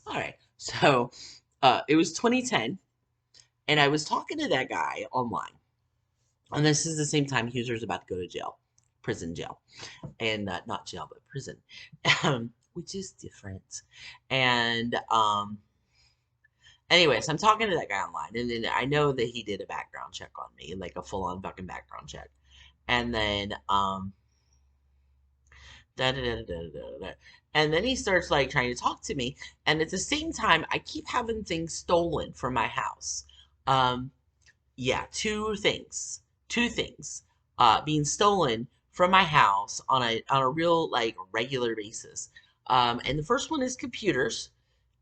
All right. So, it was 2010, and I was talking to that guy online. And this is the same time he was about to go to jail, prison jail, and not jail, but prison, which is different. And anyways, I'm talking to that guy online, and then I know that he did a background check on me, like a full on fucking background check. And then da da da da da da. And then he starts like trying to talk to me, and at the same time, I keep having things stolen from my house. Um, yeah, two things, being stolen from my house on a real like regular basis. And the first one is computers,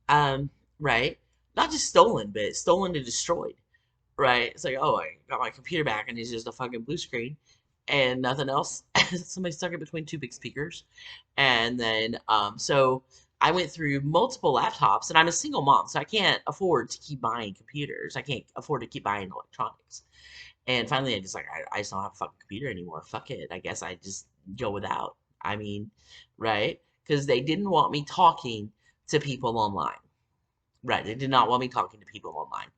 um, right? Not just stolen, but stolen and destroyed, right? It's like, oh, I got my computer back, and it's just a fucking blue screen and nothing else. Somebody stuck it between two big speakers. And then, so I went through multiple laptops, and I'm a single mom, so I can't afford to keep buying computers. I can't afford to keep buying electronics. And finally, I just don't have a fucking computer anymore. Fuck it. I guess I just go without. I mean, right? Because they didn't want me talking to people online. Right. They did not want me talking to people online.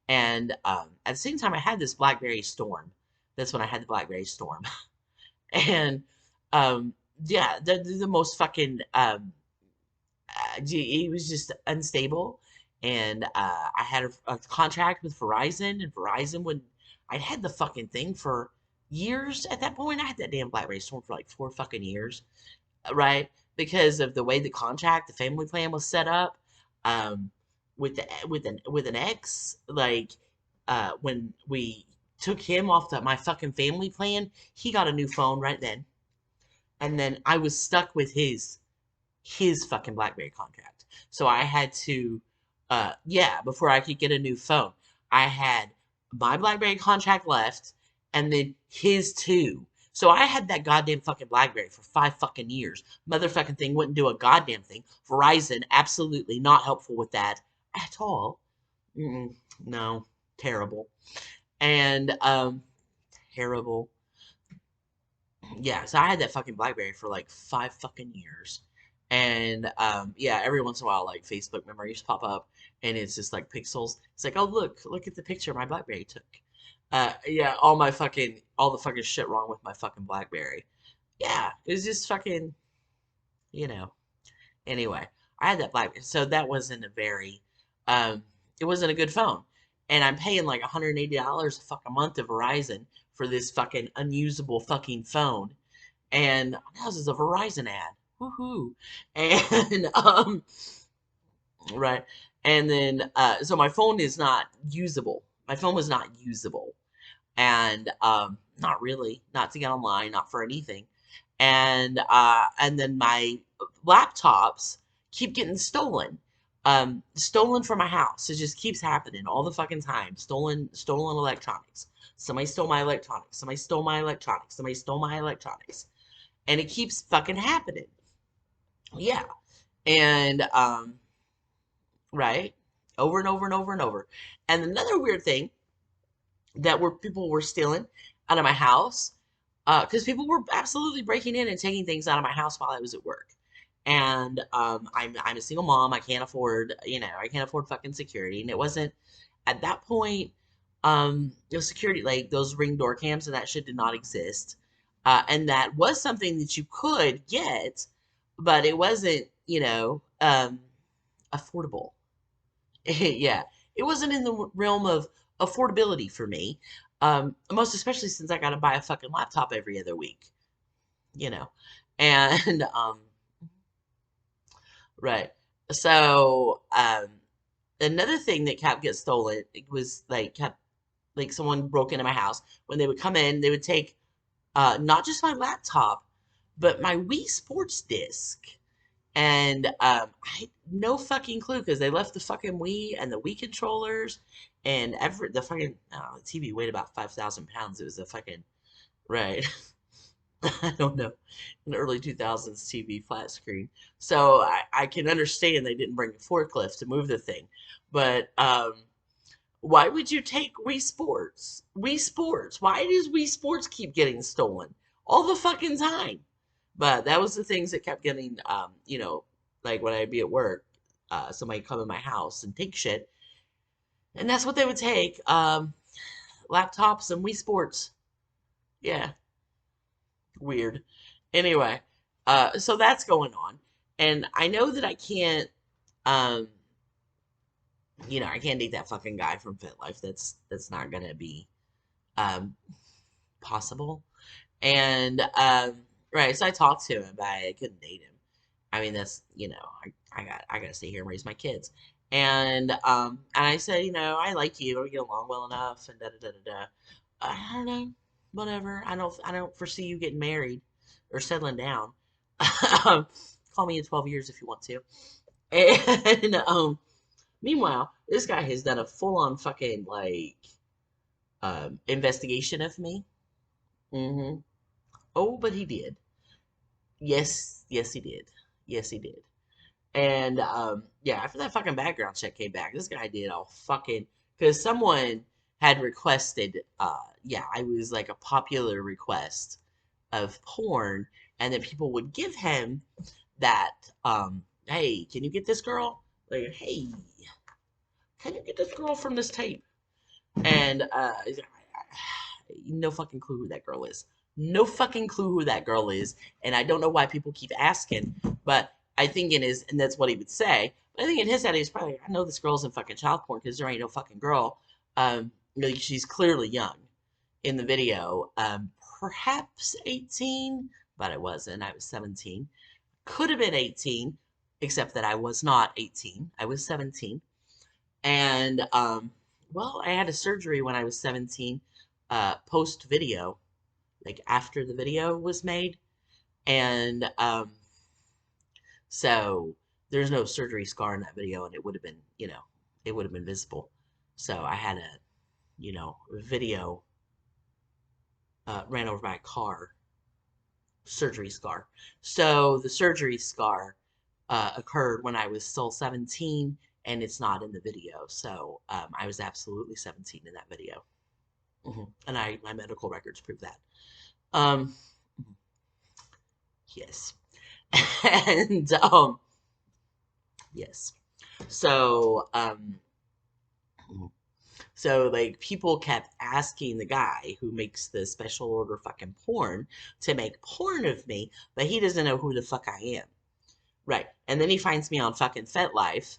And at the same time, I had this BlackBerry Storm. That's when I had the BlackBerry Storm. And um, yeah, the most fucking it was just unstable. And I had a contract with Verizon, and Verizon would I'd had the fucking thing for years at that point. I had that damn BlackBerry Storm for like 4 fucking years, right? Because of the way the contract, the family plan was set up, um, with an ex, like when we took him off my fucking family plan, he got a new phone right then, and then I was stuck with his fucking BlackBerry contract. So I had to, yeah, before I could get a new phone, I had my BlackBerry contract left, and then his too. So I had that goddamn fucking BlackBerry for 5 fucking years. Motherfucking thing wouldn't do a goddamn thing. Verizon, absolutely not helpful with that at all. Mm-mm, no, terrible. And, terrible. Yeah, so I had that fucking BlackBerry for like 5 fucking years. And yeah, every once in a while, like Facebook memories pop up, and it's just like pixels. It's like, oh look at the picture my BlackBerry took. Yeah, all the fucking shit wrong with my fucking BlackBerry. Yeah, it was just fucking, you know. Anyway, I had that BlackBerry, so that wasn't a very, um, it wasn't a good phone. And I'm paying like $180 a fucking month to Verizon for this fucking unusable fucking phone, and this is a Verizon ad. Woohoo! And right, and then so my phone is not usable. My phone was not usable, and not really, not to get online, not for anything. And then my laptops keep getting stolen. Stolen from my house. It just keeps happening all the fucking time. Stolen electronics. Somebody stole my electronics. Somebody stole my electronics. Somebody stole my electronics, and it keeps fucking happening. Yeah. And right, over and over and over and over. And another weird thing that were people were stealing out of my house, because people were absolutely breaking in and taking things out of my house while I was at work. And I'm a single mom. I can't afford, I can't afford fucking security. And it wasn't at that point, security, like those Ring door cams and that shit did not exist. And that was something that you could get, but it wasn't, affordable. Yeah, it wasn't in the realm of affordability for me. Most especially since I got to buy a fucking laptop every other week, you know. And right. So, another thing that kept get stolen, it was like kept like someone broke into my house. When they would come in, they would take not just my laptop, but my Wii Sports disc. And I no fucking clue because they left the fucking Wii and the Wii controllers and the fucking the TV weighed about 5,000 pounds. It was a fucking right. I don't know, an early 2000s TV flat screen. So I can understand they didn't bring a forklift to move the thing, but why would you take Wii Sports? Wii Sports. Why does Wii Sports keep getting stolen all the fucking time? But that was the things that kept getting, like when I'd be at work. somebody come in my house and take shit. And that's what they would take. Laptops and Wii Sports. Yeah, weird. Anyway, so that's going on. And I know that I can't, um, I can't date that fucking guy from FitLife. That's not gonna be um possible. And right, so I talked to him, but I couldn't date him. I mean, that's I gotta stay here and raise my kids. And I said, I like you, we get along well enough, and da da da da da. I don't know, whatever. I don't foresee you getting married or settling down. Call me in 12 years if you want to. And meanwhile, this guy has done a full on fucking like investigation of me. Hmm. Oh, but he did. Yes, yes, he did. Yes, he did. And yeah, after that fucking background check came back, this guy did a fucking because someone had requested. Yeah, I was like a popular request of porn, and then people would give him that. Hey, can you get this girl? Like, hey, can you get this girl from this tape? And no fucking clue who that girl is. No fucking clue who that girl is. And I don't know why people keep asking, but I think in his, and that's what he would say. But I think in his head, he's probably like, I know this girl's in fucking child porn because there ain't no fucking girl. Like she's clearly young in the video. Perhaps 18, but I wasn't. I was 17. Could have been 18, except that I was not 18. I was 17. And well, I had a surgery when I was 17, post video, like after the video was made. And so there's no surgery scar in that video, and it would have been, it would have been visible. So I had a, video ran over by a car, surgery scar. So the surgery scar occurred when I was still 17, and it's not in the video. So I was absolutely 17 in that video. And my medical records prove that. Um, yes. And yes. So so like people kept asking the guy who makes the special order fucking porn to make porn of me, but he doesn't know who the fuck I am. Right. And then he finds me on fucking FetLife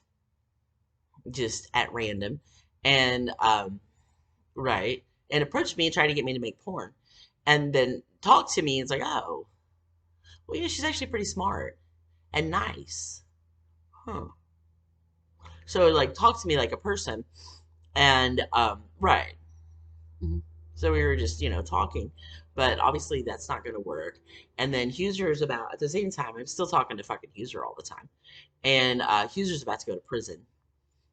just at random, and right, and approached me and tried to get me to make porn, and then talked to me and it's like, oh, well, she's actually pretty smart and nice. Huh. So like talk to me like a person, and right. Mhm. So we were just, talking, but obviously that's not going to work. And then Huser's about, at the same time, I'm still talking to fucking Huser all the time. And Huser's about to go to prison.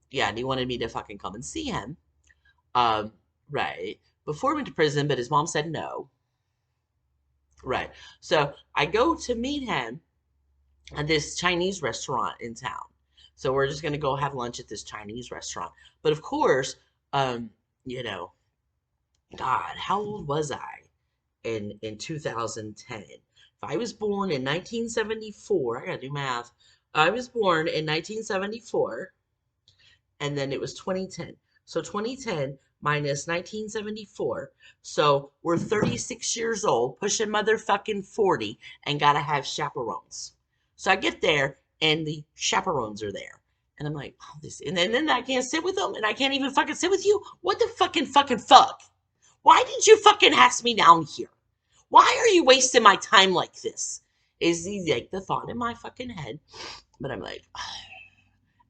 Yeah, and he wanted me to fucking come and see him. Um, right. Before he went to prison, but his mom said no. Right. So I go to meet him at this Chinese restaurant in town. So we're just going to go have lunch at this Chinese restaurant. But of course, um, you know, God, how old was I in 2010? If I was born in 1974, I gotta do math. I was born in 1974, and then it was 2010. So 2010 minus 1974. So we're 36 years old, pushing motherfucking 40, and gotta have chaperones. So I get there, and the chaperones are there. And I'm like, oh, this, and then I can't sit with them, and I can't even fucking sit with you? What the fucking fuck? Why did you fucking ask me down here? Why are you wasting my time like this? Is like the thought in my fucking head. But I'm like,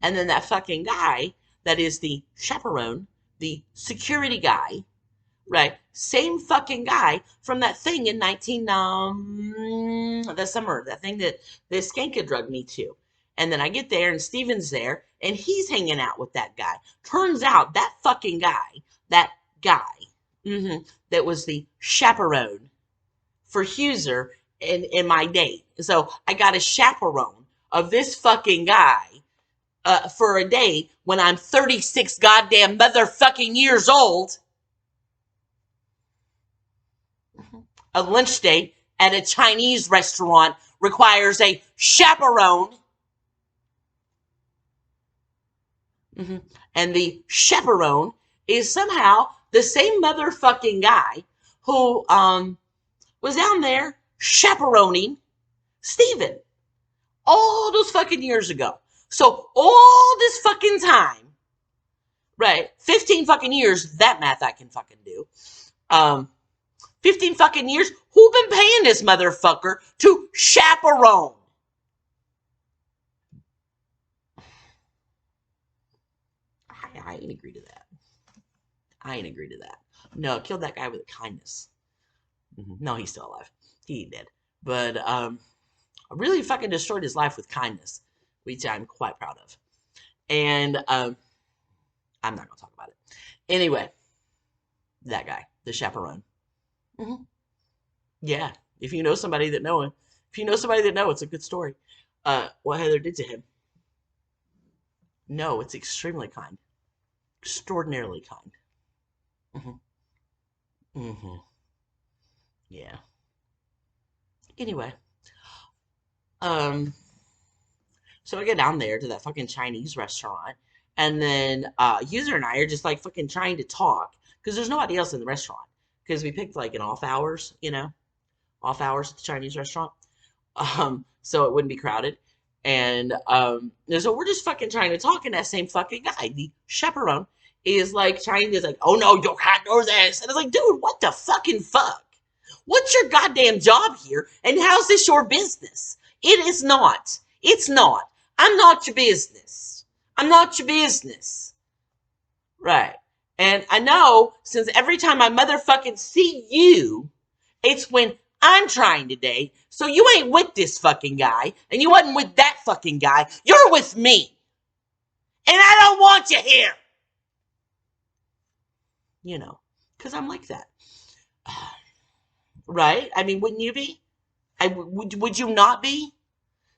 and then that fucking guy that is the chaperone, the security guy, right? Same fucking guy from that thing in 19 the summer, that thing that the skanka drugged me to. And then I get there and Steven's there and he's hanging out with that guy. Turns out that fucking guy, that guy, that was the chaperone for Huser in my date. So I got a chaperone of this fucking guy for a date when I'm 36 goddamn motherfucking years old. A lunch date at a Chinese restaurant requires a chaperone. Hmm. And the chaperone is somehow the same motherfucking guy who was down there chaperoning Steven all those fucking years ago. So all this fucking time, right? 15 fucking years, that math I can fucking do. 15 fucking years, who been paying this motherfucker to chaperone? I ain't agree to that. I ain't agree to that. No, killed that guy with a kindness. No, he's still alive. He ain't dead. But I really fucking destroyed his life with kindness, which I'm quite proud of. And I'm not gonna talk about it. Anyway, that guy, the chaperone. Mm-hmm. Yeah, if you know somebody that know him, if you know somebody that know, it's a good story. What Heather did to him. No, it's extremely kind, extraordinarily kind. Mm-hmm. Mm-hmm. Yeah. Anyway, um, so I get down there to that fucking Chinese restaurant, and then User and I are just like fucking trying to talk because there's nobody else in the restaurant because we picked like an off hours, off hours at the Chinese restaurant, so it wouldn't be crowded. And so we're just fucking trying to talk, and that same fucking guy, the chaperone, is like trying to like, oh no, you can't do this, and it's like, dude, what the fucking fuck? What's your goddamn job here, and how's this your business? It is not. It's not. I'm not your business. I'm not your business. Right. And I know since every time I motherfucking see you, it's when I'm trying to date. So you ain't with this fucking guy, and you wasn't with that fucking guy. You're with me. And I don't want you here. Because I'm like that. Right? I mean, wouldn't you be? Would you not be?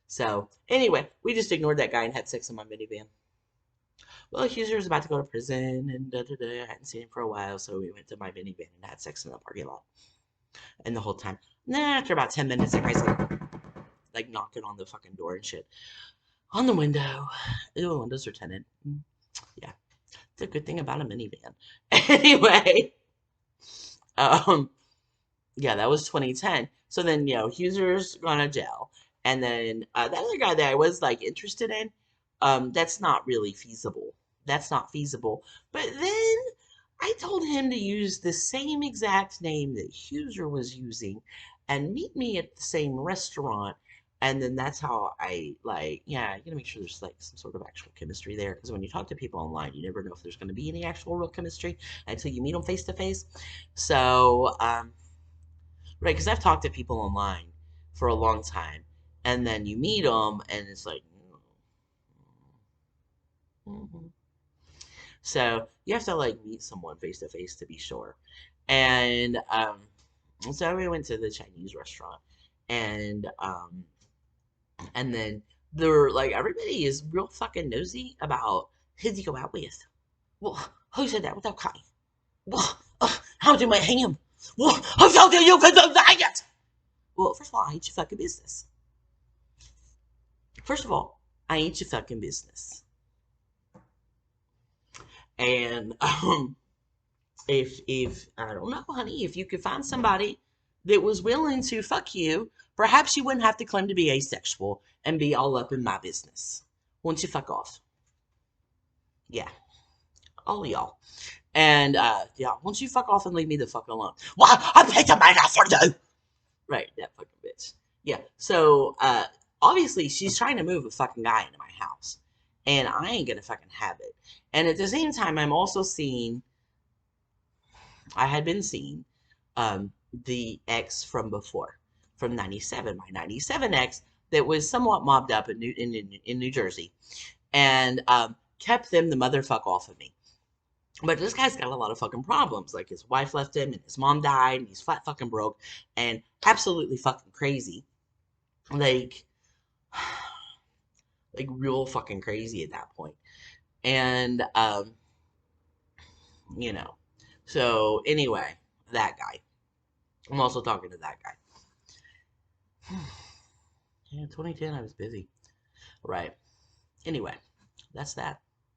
So, anyway, we just ignored that guy and had sex in my minivan. Well, Hughes was about to go to prison, and I hadn't seen him for a while, so we went to my minivan and had sex in the parking lot. And the whole time, after about 10 minutes, the guy's like knocking on the fucking door and shit. On the window. The windows are tinted. Yeah. It's a good thing about a minivan. Anyway, um, yeah, that was 2010. So then, Huser's gone to jail. And then that other guy that I was like interested in, that's not really feasible. That's not feasible. But then I told him to use the same exact name that Huser was using and meet me at the same restaurant. And then that's how I like, yeah, you gotta make sure there's like some sort of actual chemistry there. Because when you talk to people online, you never know if there's going to be any actual real chemistry until you meet them face to face. So, right, because I've talked to people online for a long time, and then you meet them, and it's like, mm-hmm. So you have to like meet someone face to face to be sure. And so we went to the Chinese restaurant, and then they're like everybody is real fucking nosy about who'd you go out with. Well, who said that without crying? Well, how do I hang him? Well, how do you can deny it? Well, first of all, I ain't your fucking business. First of all, I ain't your fucking business. And if I don't know, honey, if you could find somebody that was willing to fuck you, perhaps you wouldn't have to claim to be asexual and be all up in my business. Won't you fuck off? Yeah, all y'all. And yeah, won't you fuck off and leave me the fuck alone? Why? I paid the man for you. Right, that fucking bitch. Yeah. So obviously she's trying to move a fucking guy into my house. And I ain't gonna fucking have it. And at the same time, I had been seeing the ex from before, from 97, my 97 ex that was somewhat mobbed up in New Jersey and kept them the motherfuck off of me. But this guy's got a lot of fucking problems. Like his wife left him and his mom died and he's flat fucking broke and absolutely fucking crazy. Like, like real fucking crazy at that point. And, you know, so anyway, that guy. I'm also talking to that guy. Yeah, 2010, I was busy. Right. Anyway, that's that.